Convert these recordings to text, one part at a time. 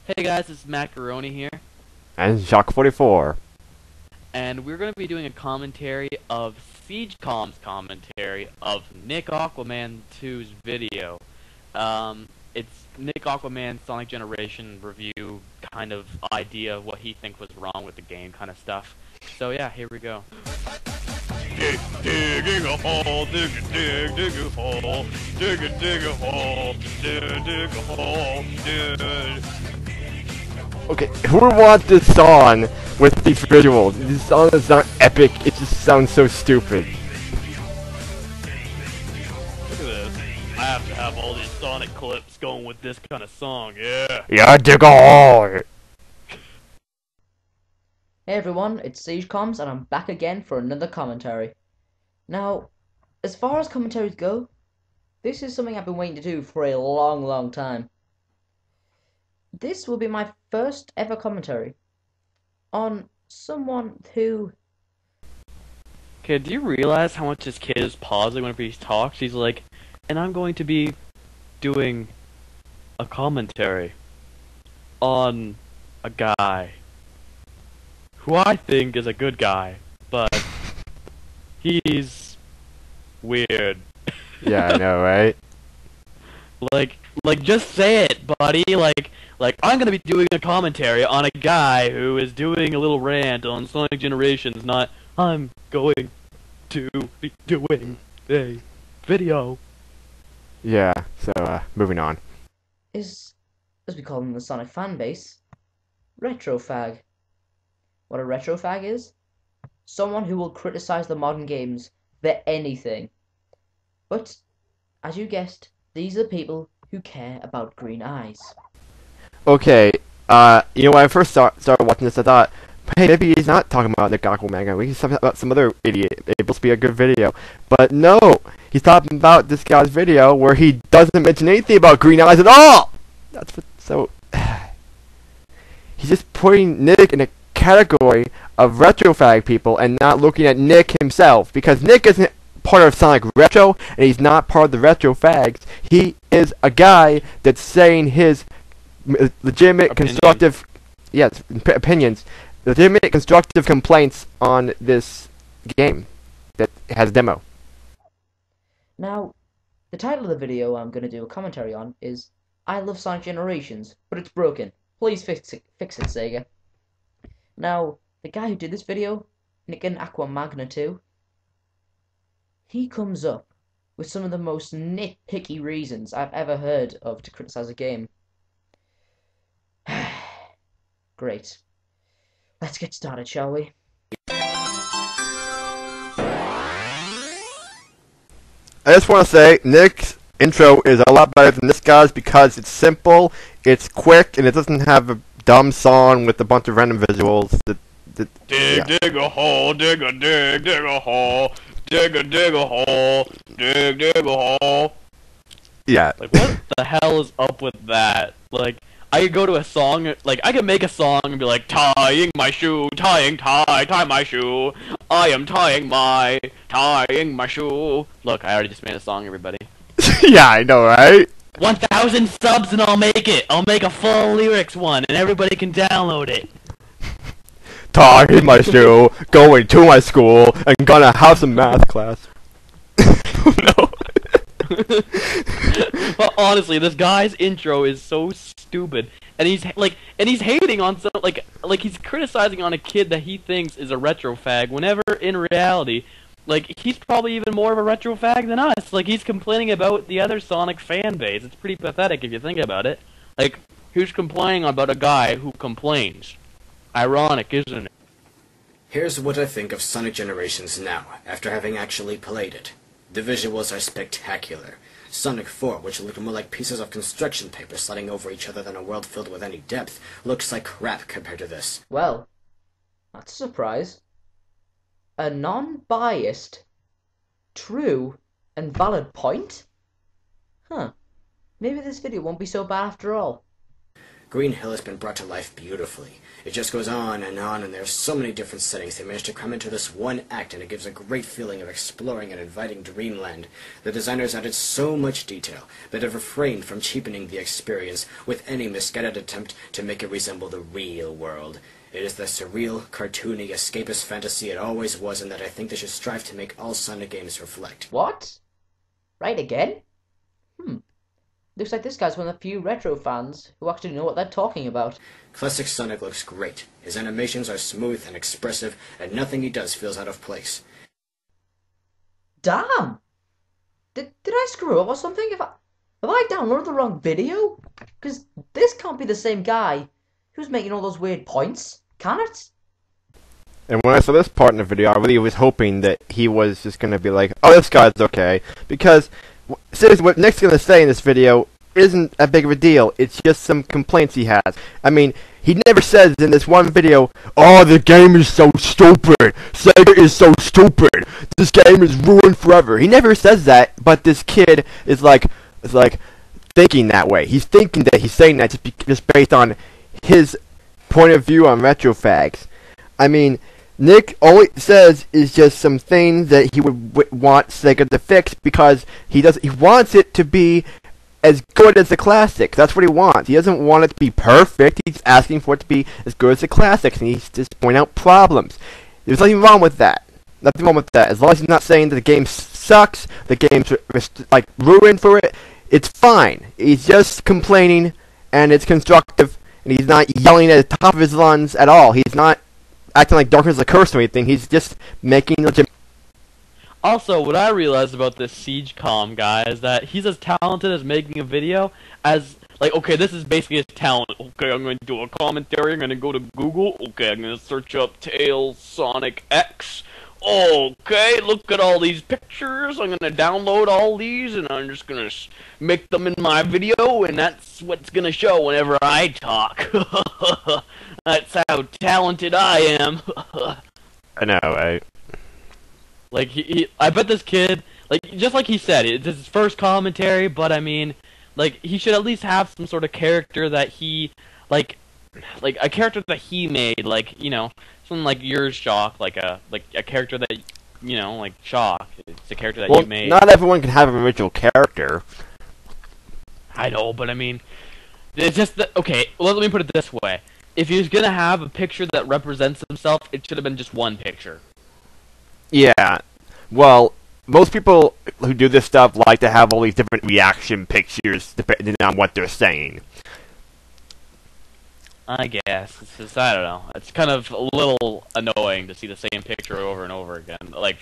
Hey guys, it's Macaroni here, And Shock44. and we're going to be doing a commentary of SiegeCom's commentary of NickAquaMagna2's video. It's NickAquaMagna's Sonic Generation review kind of idea of what he thinks was wrong with the game kind of stuff. So yeah, here we go. Digging a hole, dig a hole, dig a hole, dig a hole, Okay, who would want this song with these visuals? This song is not epic, it just sounds so stupid. Look at this. I have to have all these Sonic clips going with this kind of song, yeah. Yeah, dig a hole! Hey everyone, it's SiegeComs and I'm back again for another commentary. Now, as far as commentaries go, this is something I've been waiting to do for a long time. This will be my first ever commentary on someone who... Okay, do you realize how much this kid is pausing whenever he talks? He's like, and I'm going to be doing a commentary on a guy who I think is a good guy, but he's weird. Yeah, I know, right? Like, just say it, buddy. Like, I'm gonna be doing a commentary on a guy who is doing a little rant on Sonic Generations, not I'm going to be doing a video. Yeah, so, moving on. is, as we call them in the Sonic fanbase, retrofag. What a retrofag is? Someone who will criticize the modern games for anything. But, as you guessed, these are the people who care about green eyes. Okay, you know, when I first started watching this, I thought, hey, maybe he's not talking about NickAquaMagna, we can talk about some other idiot. It must be a good video. But no! He's talking about this guy's video where he doesn't mention anything about green eyes at all! That's what, so... He's just putting Nick in a category of retrofag people and not looking at Nick himself, because Nick isn't part of Sonic Retro, and he's not part of the retrofags. He is a guy that's saying his legitimate constructive opinions, legitimate constructive complaints on this game that has demo. Now, the title of the video I'm going to do a commentary on is I Love Sonic Generations, but it's broken. Please fix it, Sega. Now, the guy who did this video, NickAquaMagna2, he comes up with some of the most nitpicky reasons I've ever heard of to criticize a game. Great. Let's get started, shall we? I just want to say, Nick's intro is a lot better than this guy's because it's simple, it's quick, and it doesn't have a dumb song with a bunch of random visuals. Dig a hole, dig a hole, dig a hole, dig a hole. Yeah. Like, what the hell is up with that? Like, I could go to a song, like, I could make a song and be like, tying my shoe, tie my shoe, I am tying my shoe. Look, I already just made a song, everybody. Yeah, I know, right? 1,000 subs and I'll make it! I'll make a full lyrics one, and everybody can download it. Tying my shoe, going to my school, and gonna have some math class. No. But honestly, this guy's intro is so stupid, and he's hating on some like he's criticizing on a kid that he thinks is a retro fag. Whenever in reality, like, he's probably even more of a retro fag than us. Like, he's complaining about the other Sonic fan base. It's pretty pathetic if you think about it. Like, who's complaining about a guy who complains? Ironic, isn't it? Here's what I think of Sonic Generations now, after having actually played it. The visuals are spectacular. Sonic 4, which looked more like pieces of construction paper sliding over each other than a world filled with any depth, looks like crap compared to this. Well, that's a surprise. A non-biased, true, and valid point? Huh. Maybe this video won't be so bad after all. Green Hill has been brought to life beautifully. It just goes on, and there are so many different settings they managed to cram into this one act, and it gives a great feeling of exploring an inviting dreamland. The designers added so much detail, but have refrained from cheapening the experience with any misguided attempt to make it resemble the real world. It is the surreal, cartoony, escapist fantasy it always was, and that I think they should strive to make all Sonic games reflect. What? Right again? Looks like this guy's one of the few retro fans who actually know what they're talking about. Classic Sonic looks great. His animations are smooth and expressive, and nothing he does feels out of place. Damn! Did I screw up or something? Have I downloaded the wrong video? Because this can't be the same guy who's making all those weird points, can it? And when I saw this part in the video, I really was hoping that he was just going to be like, oh, this guy's okay. Because, seriously, what Nick's going to say in this video isn't that big of a deal. It's just some complaints he has. I mean, he never says in this one video, oh, the game is so stupid. Sega is so stupid. This game is ruined forever. He never says that, but this kid is like thinking that way. He's thinking that he's saying that just based on his point of view on retrofags. I mean, Nick, all he says is just some things that he would want Sega to fix because he wants it to be as good as the classics. That's what he wants. He doesn't want it to be perfect. He's asking for it to be as good as the classics, and he's just pointing out problems. There's nothing wrong with that. Nothing wrong with that. As long as he's not saying that the game sucks, the game's like ruined for it, it's fine. He's just complaining, and it's constructive, and he's not yelling at the top of his lungs at all. He's not acting like Darkness is a curse or anything. He's just making legitimate. Also, what I realized about this SiegeCom guy is that he's as talented as making a video as, like, okay, this is basically his talent. Okay, I'm going to do a commentary, I'm going to go to Google, okay, I'm going to search up Tails Sonic X. Okay, look at all these pictures, I'm going to download all these, and I'm just going to make them in my video, and that's what's going to show whenever I talk. That's how talented I am. I know, right? Like, I bet this kid, like, just like he said, it's his first commentary, but I mean, like, he should at least have some sort of character that he, like a character that he made, like, you know, something like yours, Shock, like a character that, you know, like, Shock, it's a character that you made. Not everyone can have an original character. I know, but I mean, it's just that, okay, let me put it this way. If he was gonna have a picture that represents himself, it should have been just one picture. Yeah, well, most people who do this stuff like to have all these different reaction pictures depending on what they're saying. I guess. It's just, I don't know. It's kind of a little annoying to see the same picture over and over again. Like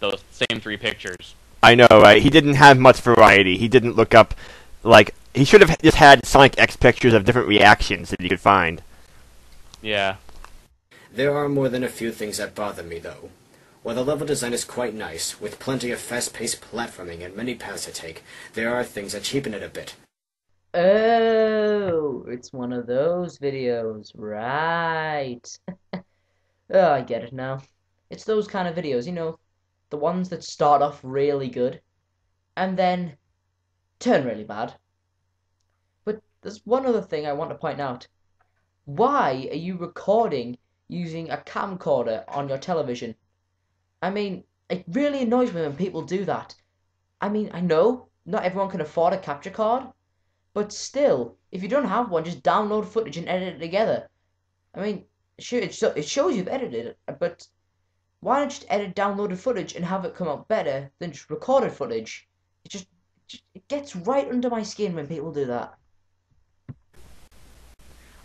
those same three pictures. I know, right? He didn't have much variety. He didn't look up, like, he should have just had Sonic X pictures of different reactions that you could find. Yeah. There are more than a few things that bother me, though. While the level design is quite nice, with plenty of fast-paced platforming and many paths to take, there are things that cheapen it a bit. Oh, it's one of those videos, right. Oh, I get it now. It's those kind of videos, you know, the ones that start off really good, and then turn really bad. But there's one other thing I want to point out. Why are you recording using a camcorder on your television? I mean, it really annoys me when people do that. I mean, I know not everyone can afford a capture card, but still, if you don't have one, just download footage and edit it together. I mean, sure, it shows you've edited it, but why not just edit downloaded footage and have it come out better than just recorded footage? It gets right under my skin when people do that.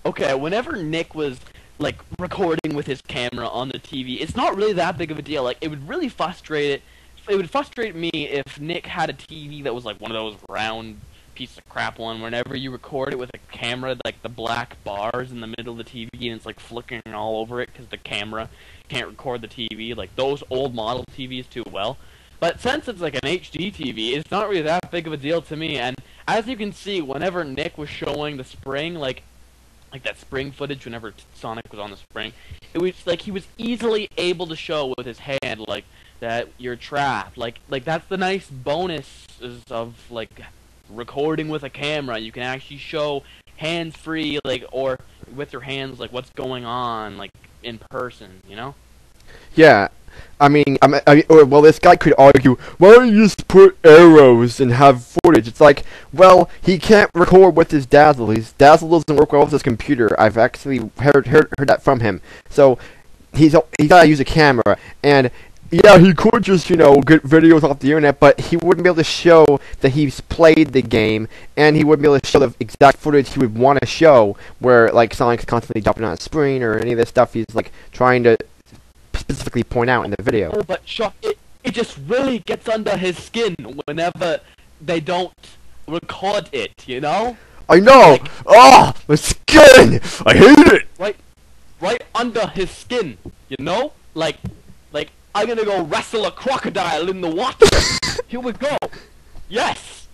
Okay, whenever Nick was, like, recording with his camera on the TV, it's not really that big of a deal. Like, it would really frustrate me if Nick had a TV that was like one of those round piece of crap one. Whenever you record it with a camera, like the black bars in the middle of the TV, and it's like flickering all over it because the camera can't record the TV. Like those old model TVs too well. But since it's like an HD TV, it's not really that big of a deal to me. And as you can see, whenever Nick was showing the spring, like that spring footage, whenever Sonic was on the spring, it was like he was easily able to show with his hand, like, that you're trapped. Like that's the nice bonus of, like, recording with a camera. You can actually show hands-free, like, or with your hands, like, what's going on, like, in person, you know? Yeah, well, this guy could argue, why don't you just put arrows and have footage? It's like, well, he can't record with his Dazzle. His Dazzle doesn't work well with his computer. I've actually heard that from him. So he's gotta use a camera, and yeah, he could just, get videos off the internet, but he wouldn't be able to show that he's played the game, and he wouldn't be able to show the exact footage he would want to show, where, like, Sonic's constantly jumping on a screen, or any of this stuff he's, like, trying to specifically point out in the video. Oh, but Shock, it just really gets under his skin whenever they don't record it, you know? I know! Like, my skin! I hate it! Right under his skin, you know? Like, I'm gonna go wrestle a crocodile in the water. Here we go. Yes!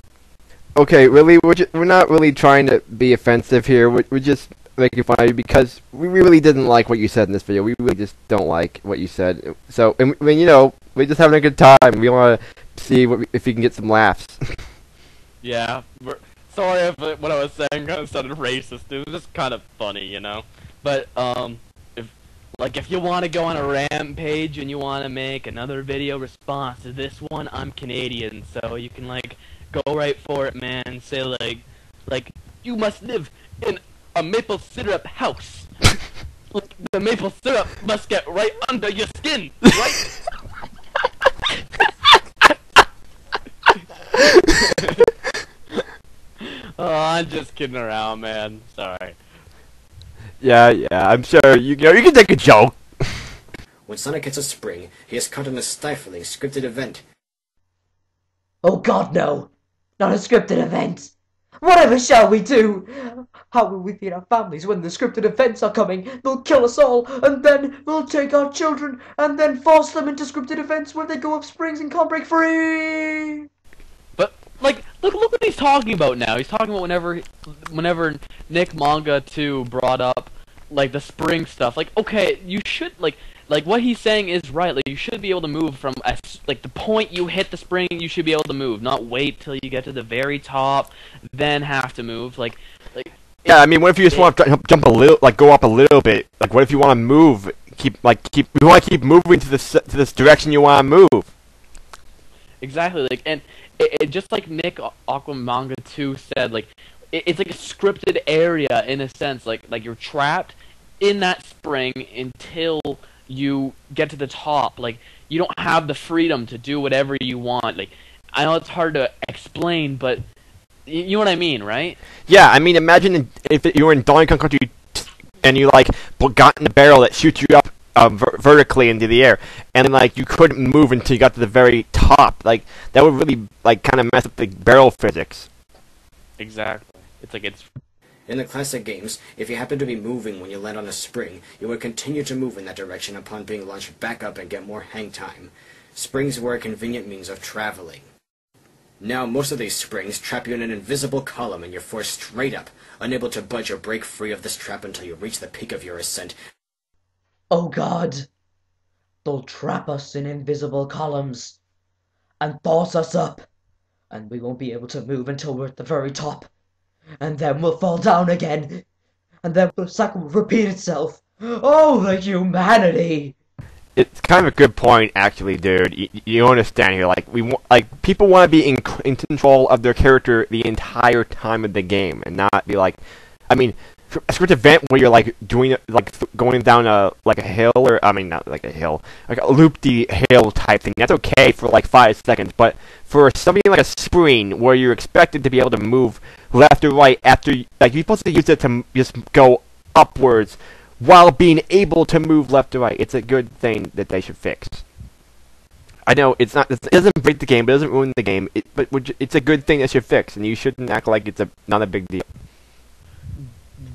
Okay, really, we're not really trying to be offensive here. We're just making fun of you because we really didn't like what you said in this video. We really just don't like what you said. So, we're just having a good time. We want to see if we can get some laughs. Yeah, sorry if what I was saying kind of sounded racist. It was just kind of funny, you know? But, if you want to go on a rampage and you want to make another video response to this one, I'm Canadian, so you can, go right for it, man. Say, you must live in a maple syrup house. The maple syrup must get right under your skin, right? Oh, I'm just kidding around, man. Sorry. Yeah, I'm sure you can take a joke. When Sonic hits a spring, he is caught in a stifling scripted event. Oh God, no! Not a scripted event! Whatever shall we do? How will we feed our families when the scripted events are coming? They'll kill us all, and then we'll take our children, and then force them into scripted events where they go up springs and can't break free! But, look what he's talking about now. He's talking about whenever NickAquaMagna2 brought up, the spring stuff. Okay, you should, what he's saying is right. You should be able to move from, the point you hit the spring, you should be able to move. Not wait till you get to the very top, then have to move. Yeah, what if you just want to jump a little, go up a little bit? What if you want to move? You want to keep moving to this direction you want to move. Exactly, and it just like NickAquaMagna2 said, it's like a scripted area in a sense, like you're trapped in that spring until you get to the top. You don't have the freedom to do whatever you want. I know it's hard to explain, but you know what I mean, right? Yeah, imagine if you were in Donkey Kong Country and you got in a barrel that shoots you up vertically into the air, and you couldn't move until you got to the very top. That would really kind of mess up the barrel physics. Exactly. It's In the classic games, if you happen to be moving when you land on a spring, you would continue to move in that direction upon being launched back up and get more hang time. Springs were a convenient means of traveling. Now, most of these springs trap you in an invisible column and you're forced straight up, unable to budge or break free of this trap until you reach the peak of your ascent. Oh God! They'll trap us in invisible columns and force us up, and we won't be able to move until we're at the very top, and then we'll fall down again, and then the cycle will repeat itself. Oh, the humanity! It's kind of a good point, actually, dude. You understand here? People want to be in control of their character the entire time of the game, and not be a script event where you're doing going down a hill, or not a hill, a loop-de-hill type thing. That's okay for 5 seconds, but for something like a spring where you're expected to be able to move left or right after, you're supposed to use it to just go upwards while being able to move left or right. It's a good thing that they should fix. I know it doesn't break the game, it doesn't ruin the game, but it's a good thing that should fix, and you shouldn't act like it's not a big deal.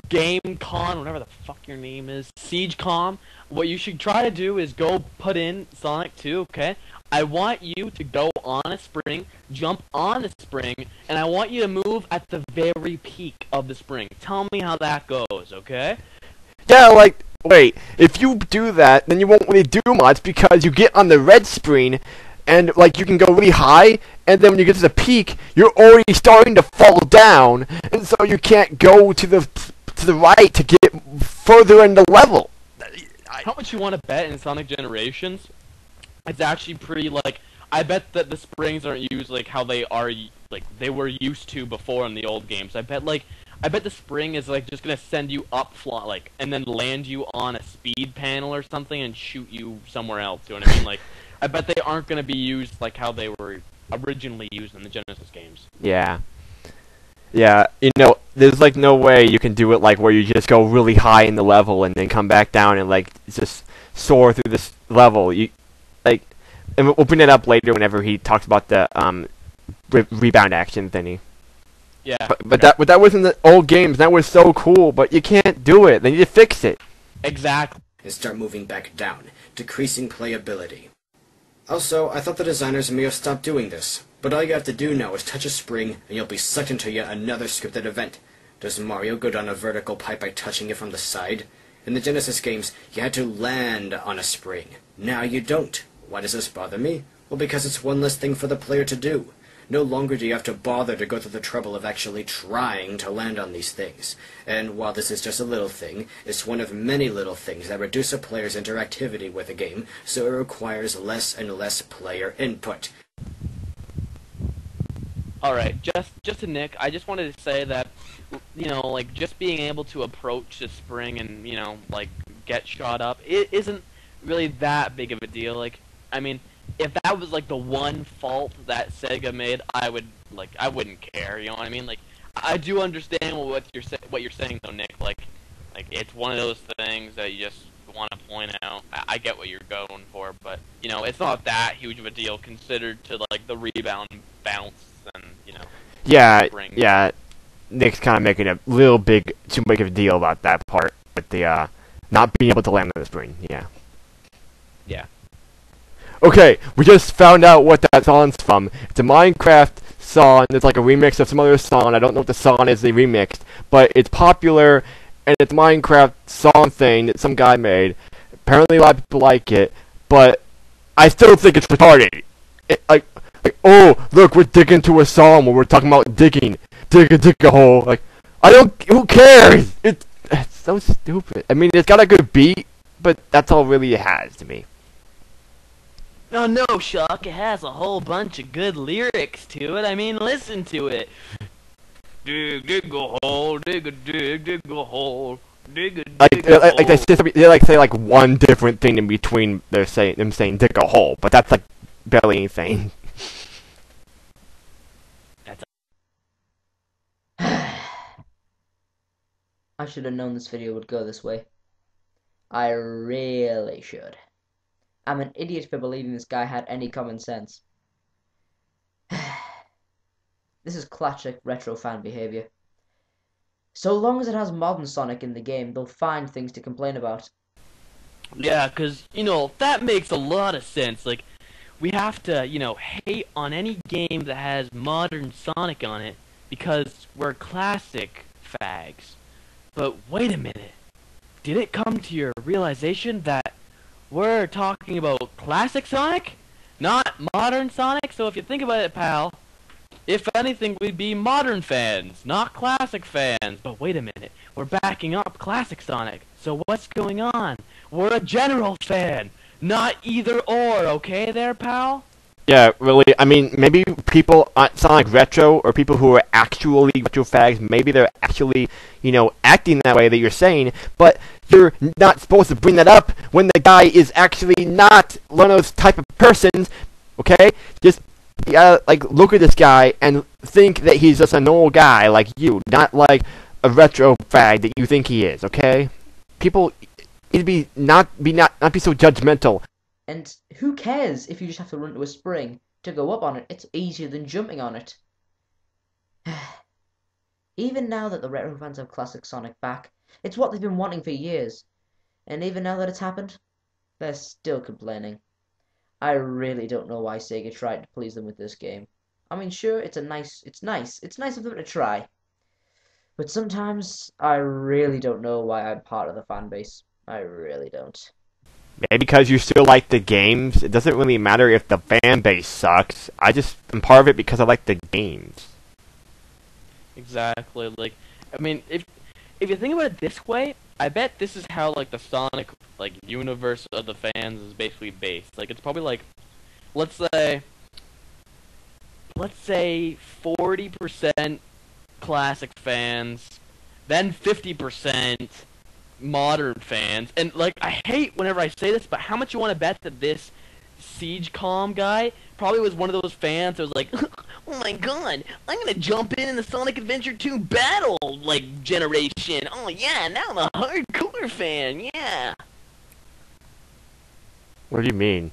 GameCon, whatever the fuck your name is, SiegeCon, what you should try to do is go put in Sonic 2, okay? I want you to go on a spring, jump on the spring, and I want you to move at the very peak of the spring. Tell me how that goes, okay? Yeah, wait, if you do that, then you won't really do much, because you get on the red screen, and like you can go really high, and then when you get to the peak, you're already starting to fall down, and so you can't go to the right to get further in the level. How much you want to bet in Sonic Generations? It's actually pretty like I bet that the springs aren't used like how they are like they were used to before in the old games. I bet the spring is like just gonna send you up like and then land you on a speed panel or something and shoot you somewhere else. You know what I mean? Like I bet they aren't gonna be used like how they were originally used in the Genesis games. Yeah. Yeah, you know, there's like no way you can do it like where you just go really high in the level and then come back down and like just soar through this level. You like, and we'll bring it up later whenever he talks about the rebound action thingy. Yeah. But that was in the old games. That was so cool, but you can't do it. They need to fix it. Exactly. And start moving back down, decreasing playability. Also, I thought the designers may have stopped doing this, but all you have to do now is touch a spring and you'll be sucked into yet another scripted event. Does Mario go down a vertical pipe by touching it from the side? In the Genesis games, you had to land on a spring. Now you don't. Why does this bother me? Well, because it's one less thing for the player to do. No longer do you have to bother to go through the trouble of actually trying to land on these things. And while this is just a little thing, it's one of many little things that reduce a player's interactivity with a game, so it requires less and less player input. Alright, just to Nick, I just wanted to say that, you know, like, just being able to approach the spring and, you know, like, get shot up, it isn't really that big of a deal. Like, I mean, if that was like the one fault that Sega made, I wouldn't care. You know what I mean? Like, I do understand what you're saying though, Nick. Like it's one of those things that you just want to point out. I get what you're going for, but you know, it's not that huge of a deal considered to like the rebound bounce and you know. Yeah, spring. yeah. Nick's kind of making a little big too big of a deal about that part with the not being able to land on the spring. Yeah. Yeah. Okay, we just found out what that song's from. It's a Minecraft song. It's like a remix of some other song. I don't know what the song is they remixed, but it's popular, and it's a Minecraft song thing that some guy made. Apparently a lot of people like it, but I still think it's retarded. Like, oh, look, we're digging to a song where we're talking about digging. Dig a hole. Like, who cares? It's so stupid. I mean, it's got a good beat, but that's all really it has to me. Oh no, Shock, it has a whole bunch of good lyrics to it. I mean, listen to it. Dig, dig a hole, dig a hole, dig a hole. Like they say like one different thing in between them saying dig a hole, but that's like barely anything. I should have known this video would go this way. I really should. I'm an idiot for believing this guy had any common sense. This is classic retro fan behavior. So long as it has modern Sonic in the game, they'll find things to complain about. Yeah, cause, you know, that makes a lot of sense. Like, we have to, you know, hate on any game that has modern Sonic on it, because we're classic fags. But wait a minute. Did it come to your realization that we're talking about classic Sonic, not modern Sonic? So if you think about it, pal, if anything, we'd be modern fans, not classic fans. But wait a minute, we're backing up classic Sonic. So what's going on? We're a general fan, not either or, okay there, pal? Yeah, really. I mean, maybe people aren't Sonic retro, or people who are actually retro fags, maybe they're actually, you know, acting that way that you're saying, but you're not supposed to bring that up when the guy is actually not one of those type of persons, okay? Just, you gotta, like, look at this guy and think that he's just a normal guy like you, not like a retro fag that you think he is, okay? People need to not be so judgmental. And who cares if you just have to run to a spring to go up on it? It's easier than jumping on it. Even now that the retro fans have classic Sonic back, it's what they've been wanting for years. And even now that it's happened, they're still complaining. I really don't know why Sega tried to please them with this game. I mean, sure, it's nice of them to try. But sometimes I really don't know why I'm part of the fan base. I really don't. maybe because you still like the games, it doesn't really matter if the fan base sucks. I just am part of it because I like the games. Exactly. Like, I mean, if you think about it this way, I bet this is how like the Sonic like universe of the fans is basically based. Like, it's probably like, let's say 40% classic fans, then 50% modern fans. And like, I hate whenever I say this, but how much you want to bet that this SiegeCom guy probably was one of those fans that was like, oh my god, I'm gonna jump in the Sonic Adventure 2 battle like generation. Oh yeah, now I'm a hardcore fan. Yeah. What do you mean?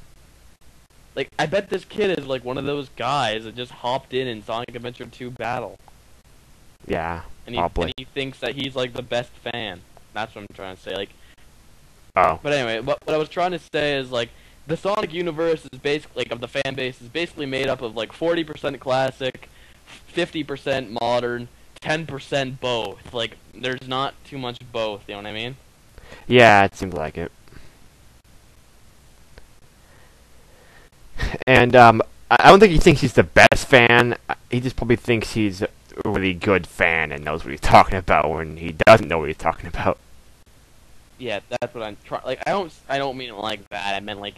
Like, I bet this kid is like one of those guys that just hopped in Sonic Adventure 2 battle. Yeah, And probably. he thinks that he's like the best fan. That's what I'm trying to say. Like, Oh. but anyway, what I was trying to say is like the Sonic universe is basically like of the fan base is basically made up of like 40% classic, 50% modern, 10% both. Like, there's not too much both. You know what I mean? Yeah, it seems like it. And I don't think he thinks he's the best fan. He just probably thinks he's a really good fan and knows what he's talking about when he doesn't know what he's talking about. Yeah, that's what I'm trying. Like, I don't mean it like that. I meant like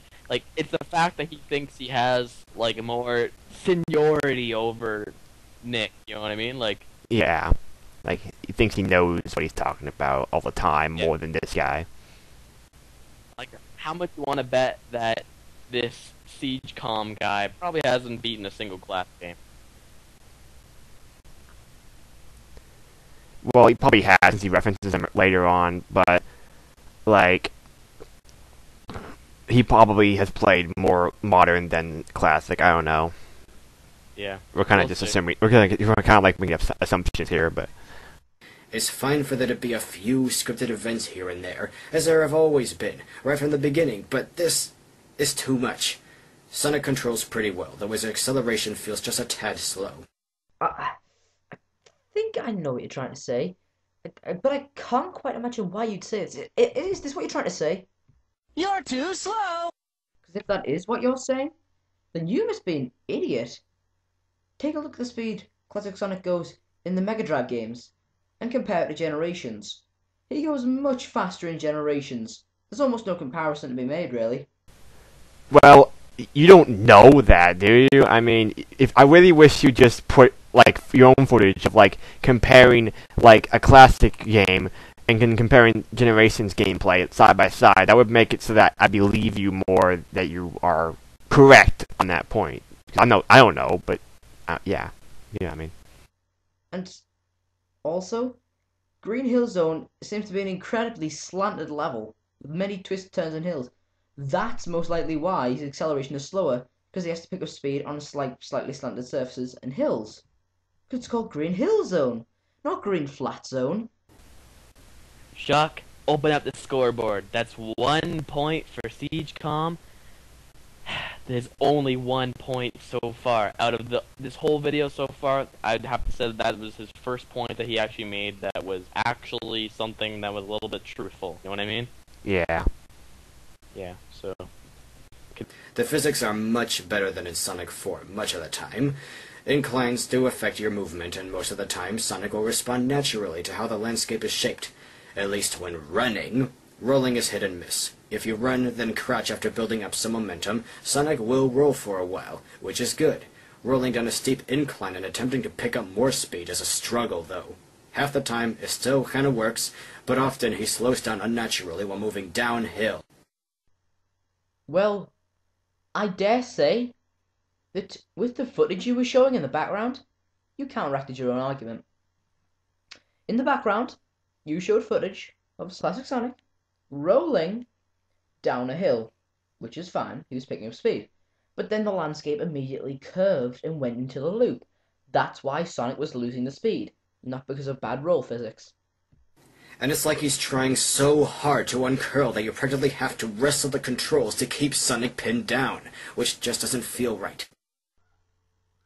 it's the fact that he thinks he has like more seniority over Nick. You know what I mean? Like, Yeah, like he thinks he knows what he's talking about all the time Yeah. more than this guy. like how much you want to bet that this SiegeCom guy probably hasn't beaten a single class game? Well, he probably has since he references him later on, but like he probably has played more modern than classic. I don't know. Yeah. We're kind of We'll just see. assuming. We're kind of like making assumptions here, but It's fine for there to be a few scripted events here and there, as there have always been, right from the beginning, but this is too much. Sonic controls pretty well, though his acceleration feels just a tad slow. I think I know what you're trying to say, but I can't quite imagine why you'd say it. Is this what you're trying to say? You're too slow! Because if that is what you're saying, then you must be an idiot. Take a look at the speed Classic Sonic goes in the Mega Drive games, and compare it to Generations. He goes much faster in Generations. There's almost no comparison to be made, really. well, you don't know that, do you? I mean, if I really wish you just put like your own footage of like comparing like a classic game and comparing Generations gameplay side by side. That would make it so that I believe you more that you are correct on that point. I don't know, but yeah, you know what I mean. And also, Green Hill Zone seems to be an incredibly slanted level, with many twists, turns, and hills. That's most likely why his acceleration is slower, because he has to pick up speed on slightly slanted surfaces and hills. Because it's called Green Hill Zone, not Green Flat Zone. Shock, open up the scoreboard. That's 1 point for SiegeCom. There's only 1 point so far. Out of this whole video so far, I'd have to say that was his first point that he actually made that was actually something that was a little bit truthful. You know what I mean? Yeah. Yeah, so... The physics are much better than in Sonic 4 much of the time. Inclines do affect your movement, and most of the time Sonic will respond naturally to how the landscape is shaped. At least when running. Rolling is hit and miss. If you run, then crouch after building up some momentum, Sonic will roll for a while, which is good. Rolling down a steep incline and attempting to pick up more speed is a struggle, though. Half the time, it still kinda works, but often he slows down unnaturally while moving downhill. Well, I dare say that with the footage you were showing in the background, you counteracted your own argument. In the background, you showed footage of Classic Sonic rolling down a hill, which is fine, he was picking up speed. But then the landscape immediately curved and went into the loop. That's why Sonic was losing the speed, not because of bad roll physics. And it's like he's trying so hard to uncurl that you practically have to wrestle the controls to keep Sonic pinned down, which just doesn't feel right.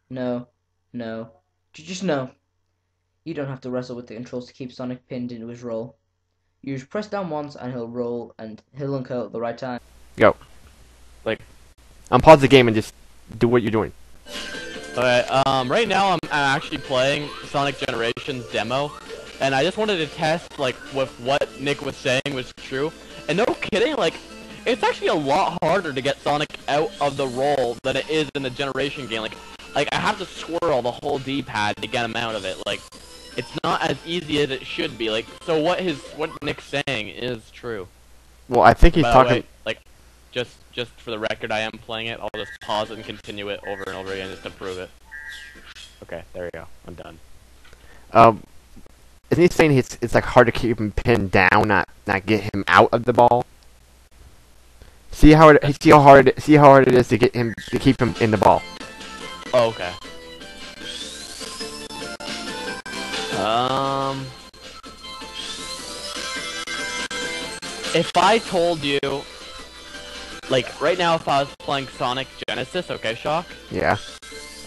No. Just no. You don't have to wrestle with the controls to keep Sonic pinned into his roll. You just press down once and he'll roll and he'll uncurl at the right time. Go. Like, Unpause the game and just do what you're doing. alright, right now I'm actually playing Sonic Generations demo, and I just wanted to test, like, with what Nick was saying was true. And no kidding, like, it's actually a lot harder to get Sonic out of the roll than it is in the Generation game. Like I have to swirl the whole D-pad to get him out of it. Like, it's not as easy as it should be. Like, so what Nick's saying is true. Well, I think he's By the talking. way, like, just for the record, I am playing it. I'll just pause it and continue it over and over again just to prove it. Okay, there we go. I'm done. Isn't he saying it's like hard to keep him pinned down, not get him out of the ball? See how hard it is to get him to keep him in the ball. Oh, okay. If I told you, like, right now if I was playing Sonic Genesis, okay, Shock? Yeah.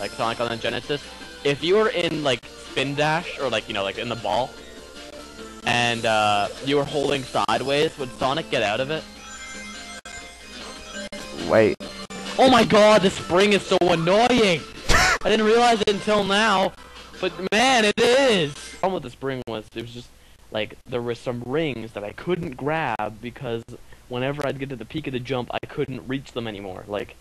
Like Sonic on the Genesis, if you were in, like, spin dash, or, like, you know, like, in the ball, and, you were holding sideways, would Sonic get out of it? Wait. Oh my god, this spring is so annoying! I didn't realize it until now, but man, it is! The problem with the spring was, it was just, like, there were some rings that I couldn't grab because whenever I'd get to the peak of the jump, I couldn't reach them anymore. Like,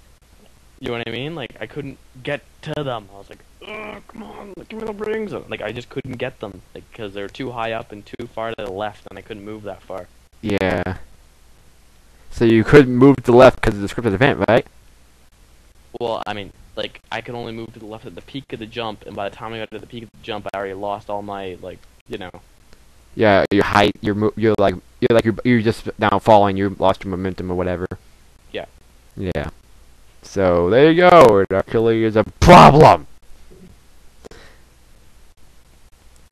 you know what I mean? Like, I couldn't get to them. I was like, ugh, come on, give me the rings! Like, I just couldn't get them, like, because they were too high up and too far to the left, and I couldn't move that far. Yeah. So you could move to the left because of the scripted event, right? Well, I mean, like, I could only move to the left at the peak of the jump, and by the time I got to the peak of the jump, I already lost all my, like, you know. Yeah, your height, you're just now falling. You lost your momentum or whatever. Yeah. Yeah. So there you go. It actually is a problem.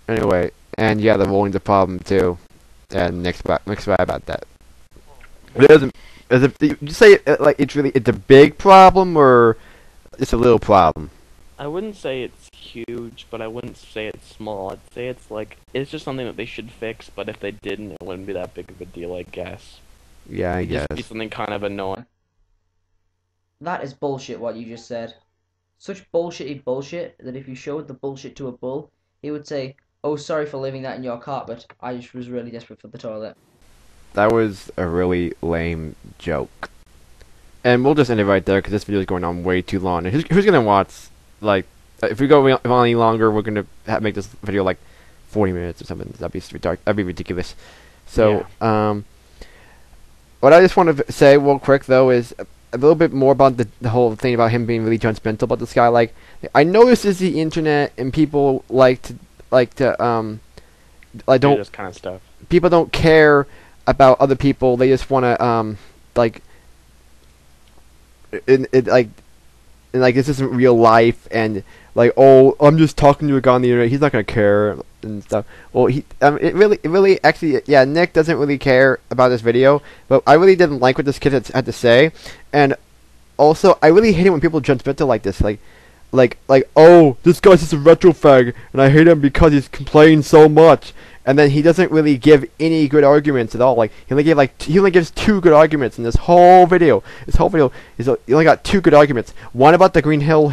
Anyway, and yeah, the rolling's a problem too. And next right about that. But it doesn't. Did you say like it's a big problem or it's a little problem? I wouldn't say it's huge, but I wouldn't say it's small. I'd say it's just something that they should fix, but if they didn't, it wouldn't be that big of a deal, I guess. Yeah, I It'd guess. just be something kind of annoying. That is bullshit, what you just said. Such bullshitty bullshit that if you showed the bullshit to a bull, he would say, "Oh, sorry for leaving that in your carpet. I just was really desperate for the toilet." That was a really lame joke. And we'll just end it right there because this video is going on way too long. And who's gonna watch? Like, if we go on any longer, we're gonna make this video like 40 minutes or something. That'd be ridiculous. So, Yeah. What I just want to say real quick though is a little bit more about the whole thing about him being really judgmental about this guy. Like, I know this is the internet and people like to like don't This kind of stuff. people don't care about other people. They just want to like like this isn't real life, and like, oh, I'm just talking to a guy on the internet, he's not gonna care and stuff. Well, it really actually, yeah, Nick doesn't really care about this video, but I really didn't like what this kid had to say, and also I really hate it when people judgmental like this, like, oh, this guy's just a retro fag, and I hate him because he's complaining so much. And then he doesn't really give any good arguments at all. Like, he only gives 2 good arguments in this whole video. He only got 2 good arguments. One about the Green Hill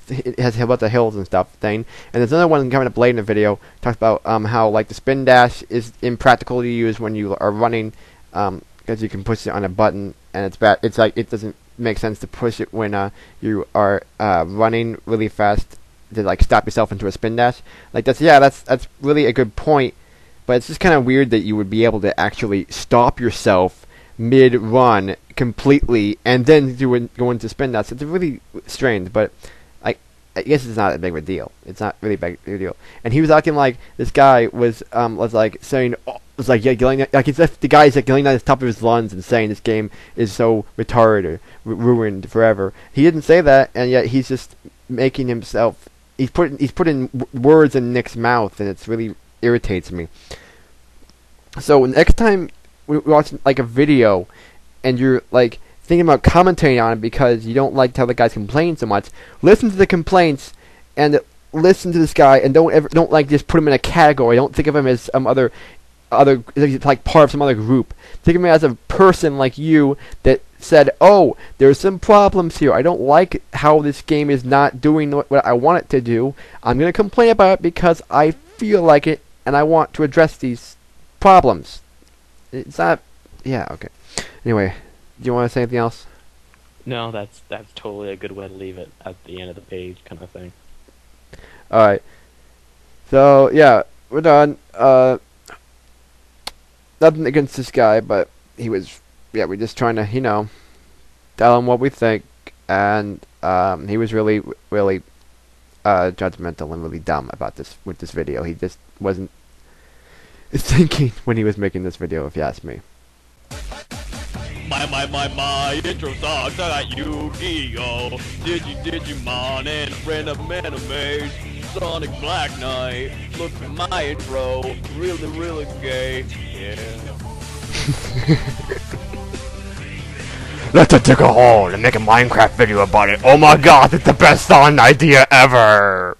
it has about the hills and stuff thing, and there's another one coming up late in the video talks about how like the spin dash is impractical to use when you are running, because you can push it on a button and it's bad. It's like it doesn't make sense to push it when you are running really fast to like stop yourself into a spin dash. Like that's really a good point. But it's just kind of weird that you would be able to actually stop yourself mid-run completely and then go into spin dash. It's really strange, but I guess it's not that big of a deal. It's not really big of a deal. And he was acting like this guy was like saying, oh, was like yelling, like it's if the guy is like yelling at the top of his lungs and saying this game is so retarded, ruined forever. He didn't say that, and yet he's just making himself. He's putting words in Nick's mouth, and it's really irritates me. So next time we watch like a video and you're like thinking about commentating on it because you don't like how the guy's complaining so much, listen to the complaints and listen to this guy and don't like just put him in a category. Don't think of him as some other he's like part of some other group. Think of me as a person like you that said, "Oh, there's some problems here. I don't like how this game is not doing what I want it to do. I'm gonna complain about it because I feel like it, and I want to address these problems." It's not. Yeah. Okay. Anyway, do you want to say anything else? No, that's totally a good way to leave it at the end of the page, kind of thing. All right. So yeah, we're done. Nothing against this guy, but he was. Yeah, we're just trying to, tell him what we think, and he was really, really judgmental and really dumb about this with this video. He just wasn't thinking when he was making this video, if you ask me. My intro songs I got Yu-Gi-Oh! Digimon and a friend of anime. Sonic Black Knight. Look at my intro. Really, really gay. Yeah. Let's dig a hole and make a Minecraft video about it. Oh my god, it's the best song idea ever!